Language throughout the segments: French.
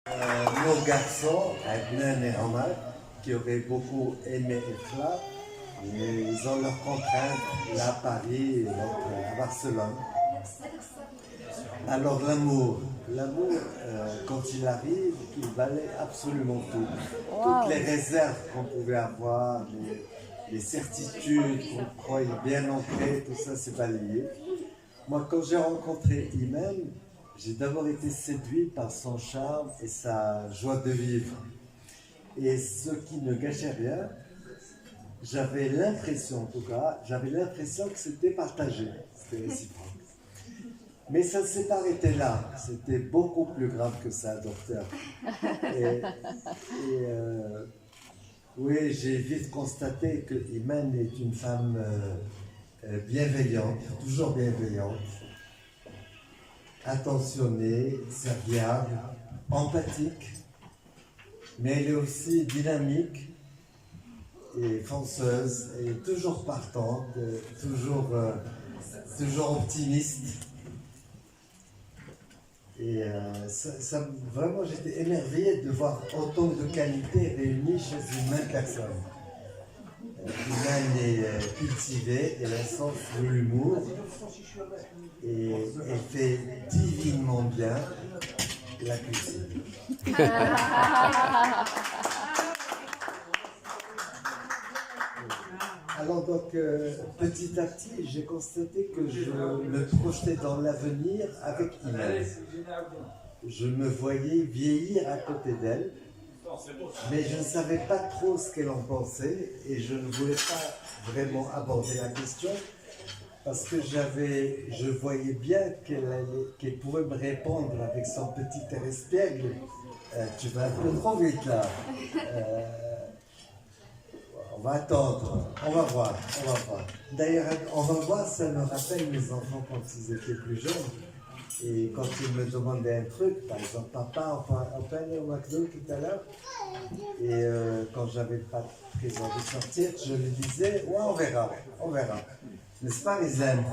Nos garçons, Adnan et Omar, qui auraient beaucoup aimé être là, mais ils ont leurs contraintes là à Paris et l'autre à Barcelone. Alors l'amour, quand il arrive, il valait absolument tout. Toutes les réserves qu'on pouvait avoir, les certitudes qu'on croyait bien ancrées, tout ça s'est balayé. Moi, quand j'ai rencontré Iman, j'ai d'abord été séduit par son charme et sa joie de vivre. Et ce qui ne gâchait rien, j'avais l'impression, en tout cas, que c'était partagé, c'était réciproque. Mais ça ne s'est pas arrêté là, c'était beaucoup plus grave que ça, docteur. Oui, j'ai vite constaté que Iman est une femme bienveillante, toujours bienveillante, attentionnée, serviable, empathique, mais elle est aussi dynamique et fonceuse, et toujours partante, toujours optimiste. Et vraiment, j'étais émerveillé de voir autant de qualités réunies chez une même personne. Iman est cultivée, elle a un sens de l'humour et elle fait divinement bien la cuisine. Alors donc, petit à petit, j'ai constaté que je me projetais dans l'avenir avec Iman. Je me voyais vieillir à côté d'elle, mais je ne savais pas trop ce qu'elle en pensait et je ne voulais pas vraiment aborder la question parce que je voyais bien qu'elle pourrait me répondre avec son petit air espiègle. Tu vas un peu trop vite là. On va attendre, on va voir. D'ailleurs, on va voir, ça me rappelle mes enfants quand ils étaient plus jeunes. Et quand ils me demandaient un truc, par exemple, papa, on peut aller au McDo tout à l'heure. Et quand j'avais pas très envie de sortir, je lui disais, ouais, on verra. N'est-ce pas, les aime?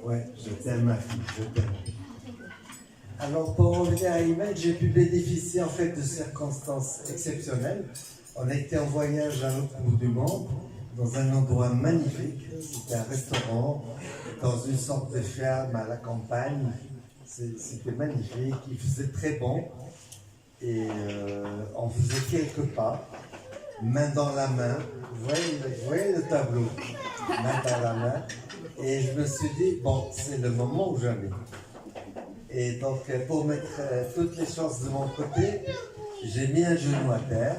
Oui, je t'aime, ma fille, je t'aime. Alors, pour revenir à Iman, j'ai pu bénéficier en fait de circonstances exceptionnelles. On a été en voyage à l'autre bout du monde, dans un endroit magnifique. C'était un restaurant, dans une sorte de ferme à la campagne. C'était magnifique, il faisait très bon. Et on faisait quelques pas, main dans la main. Vous voyez le tableau, main dans la main. Et je me suis dit, bon, c'est le moment ou jamais. Et donc, pour mettre toutes les chances de mon côté, j'ai mis un genou à terre.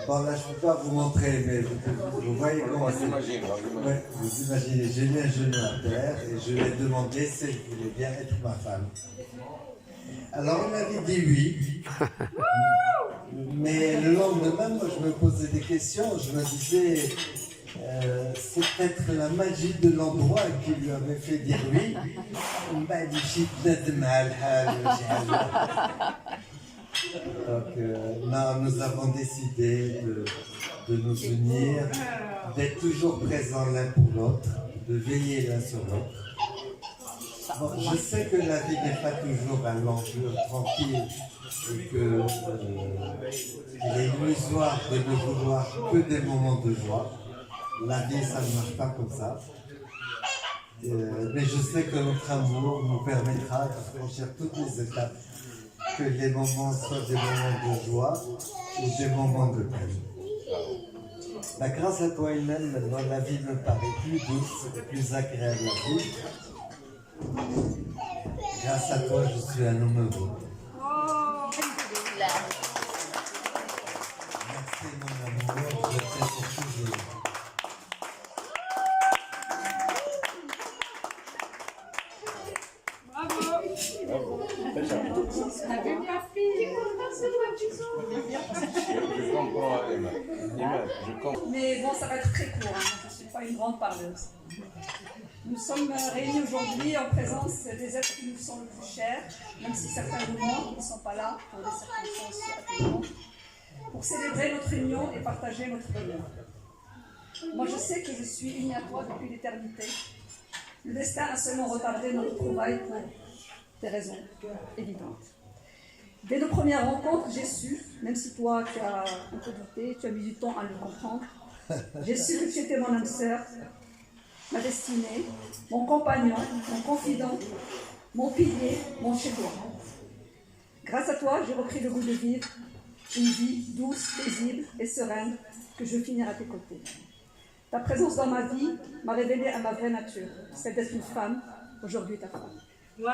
Bon, là, je ne peux pas vous montrer, mais vous voyez comment c'est. Ouais, vous imaginez, j'ai mis un genou à terre et je lui ai demandé si elle voulait bien être ma femme. Alors, elle m'avait dit oui. Mais le lendemain, moi, je me posais des questions. Je me disais, c'est peut-être la magie de l'endroit qui lui avait fait dire oui. Donc, là, nous avons décidé de nous unir, d'être toujours présents l'un pour l'autre, de veiller l'un sur l'autre. Bon, je sais que la vie n'est pas toujours un long fleuve tranquille et qu'il est illusoire de ne vouloir que des moments de joie. La vie, ça ne marche pas comme ça. Mais je sais que notre amour nous permettra de franchir toutes les étapes, que les moments soient des moments de joie ou des moments de peine. Bah, grâce à toi, Iman, maintenant la vie me paraît plus douce et plus agréable à vivre. Grâce à toi, je suis un homme heureux. Merci mon amour, je t'aime pour toujours. Je comprends, Emma. Mais bon, ça va être très court, hein. Je ne suis pas une grande parleuse. Nous sommes réunis aujourd'hui en présence des êtres qui nous sont le plus chers, même si certains nous manquent, ne sont pas là pour des circonstances atténuantes, pour célébrer notre union et partager notre bonheur. Moi, je sais que je suis unie à toi depuis l'éternité. Le destin a seulement retardé notre trouvaille pour des raisons évidentes. Dès nos premières rencontres, j'ai su, même si toi tu as un peu douté, tu as mis du temps à le comprendre, j'ai su que tu étais mon âme sœur, ma destinée, mon compagnon, mon confident, mon pilier, mon chez-toi. Grâce à toi, j'ai repris le goût de vivre une vie douce, paisible et sereine que je finirai à tes côtés. Ta présence dans ma vie m'a révélé à ma vraie nature, celle d'être une femme, aujourd'hui ta femme. Wow.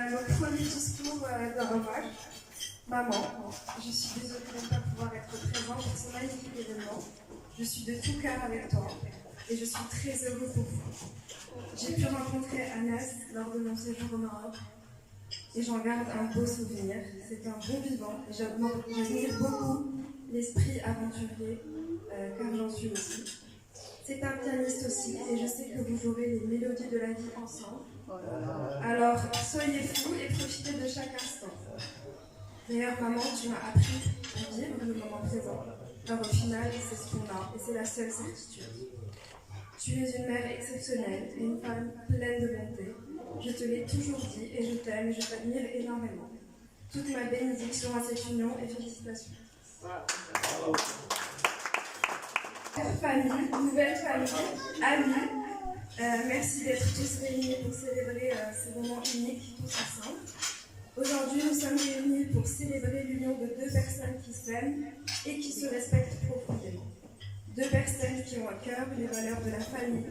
Le premier discours de hommage. Maman, je suis désolée de ne pas pouvoir être présente pour ce magnifique événement. Je suis de tout cœur avec toi et je suis très heureuse pour vous. J'ai pu rencontrer Anas lors de mon séjour au Maroc et j'en garde un beau souvenir. C'est un bon vivant et j'admire beaucoup l'esprit aventurier car j'en suis aussi. C'est un pianiste aussi et je sais que vous jouerez les mélodies de la vie ensemble. Alors soyez fous et profitez de chaque instant. D'ailleurs, maman, tu m'as appris à vivre le moment présent. Car au final, c'est ce qu'on a et c'est la seule certitude. Tu es une mère exceptionnelle et une femme pleine de bonté. Je te l'ai toujours dit et je t'aime et je t'admire énormément. Toute ma bénédiction à cette union et félicitations. Famille, nouvelle famille, amis, merci d'être tous réunis pour célébrer ces moments uniques tous ensemble. Aujourd'hui, nous sommes réunis pour célébrer l'union de deux personnes qui s'aiment et qui se respectent profondément. Deux personnes qui ont à cœur les valeurs de la famille,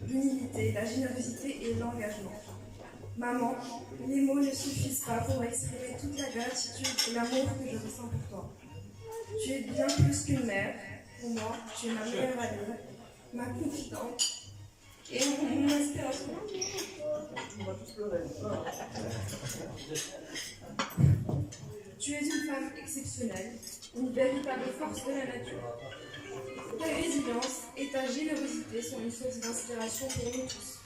l'humilité, la générosité et l'engagement. Maman, les mots ne suffisent pas pour exprimer toute la gratitude et l'amour que je ressens pour toi. Tu es bien plus qu'une mère. Pour moi, tu es ma meilleure amie, ma confidente et mon inspiration. Tu es une femme exceptionnelle, une véritable force de la nature. Ta résilience et ta générosité sont une source d'inspiration pour nous tous.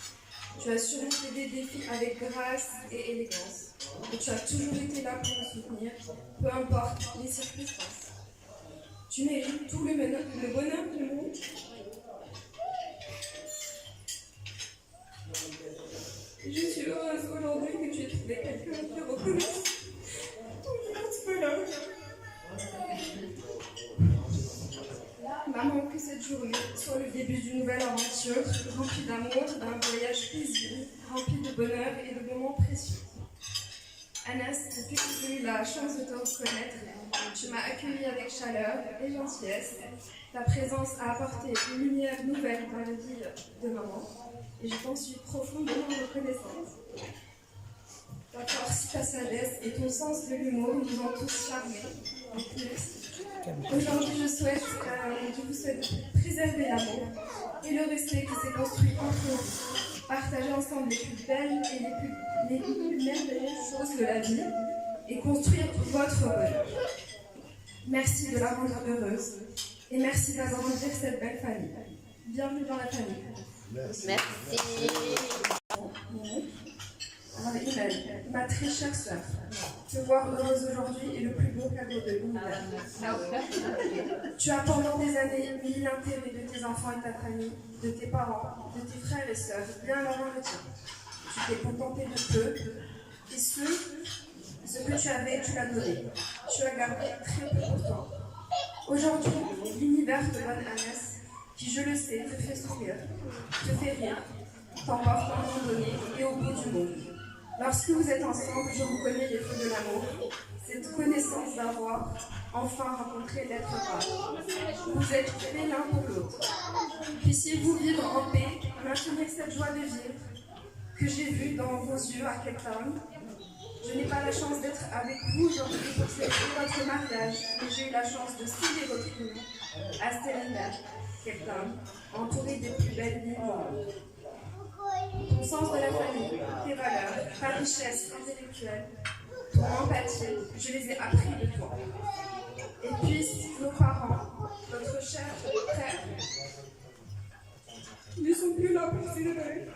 Tu as surmonté des défis avec grâce et élégance. Et tu as toujours été là pour nous soutenir, peu importe les circonstances. Tu mérites tout le bonheur du monde. Je suis heureuse aujourd'hui que tu aies trouvé quelqu'un qui reconnaisse ton immense bonheur. Maman, que cette journée soit le début d'une nouvelle aventure, remplie d'amour, d'un voyage paisible, rempli de bonheur et de moments précieux. Anas, depuis que j'ai eu la chance de te reconnaître, tu m'as accueilli avec chaleur et gentillesse. Ta présence a apporté une lumière nouvelle dans la vie de maman et je t'en suis profondément reconnaissante. Ta force, ta sagesse et ton sens de l'humour nous ont tous charmés. Aujourd'hui, je vous souhaite préserver l'amour et le respect qui s'est construit entre nous. Partager ensemble les plus belles et les plus merveilleuses choses de la vie et construire votre bonheur. Merci de la rendre heureuse et merci d'agrandir cette belle famille. Bienvenue dans la famille. Merci. Alors, Imen, ma très chère sœur, te voir heureuse aujourd'hui est le plus beau cadeau de l'univers. Tu as pendant des années mis l'intérêt de tes enfants et ta famille, de tes parents, de tes frères et sœurs, bien avant le tien. Tu t'es contenté de peu, et ce que tu avais, tu l'as donné. Tu as gardé très peu pour toi. Aujourd'hui, l'univers te donne Anas, qui, je le sais, te fait sourire, te fait rire, t'emporte à un moment donné et au bout du monde. Lorsque vous êtes ensemble, je reconnais les feux de l'amour, cette connaissance d'avoir enfin rencontré l'être rare. Vous êtes faits l'un pour l'autre. Puissiez-vous vivre en paix, maintenir cette joie de vivre que j'ai vue dans vos yeux à Cape Town. Je n'ai pas la chance d'être avec vous aujourd'hui pour célébrer votre mariage, mais j'ai eu la chance de sceller votre union à Stellenberg, Cape Town, entourée des plus belles villes du monde. Ton sens de la famille, tes valeurs, ta richesse intellectuelle, ton empathie, je les ai appris de toi. Et puissent nos parents, notre cher frère, ne sont plus là pour célébrer.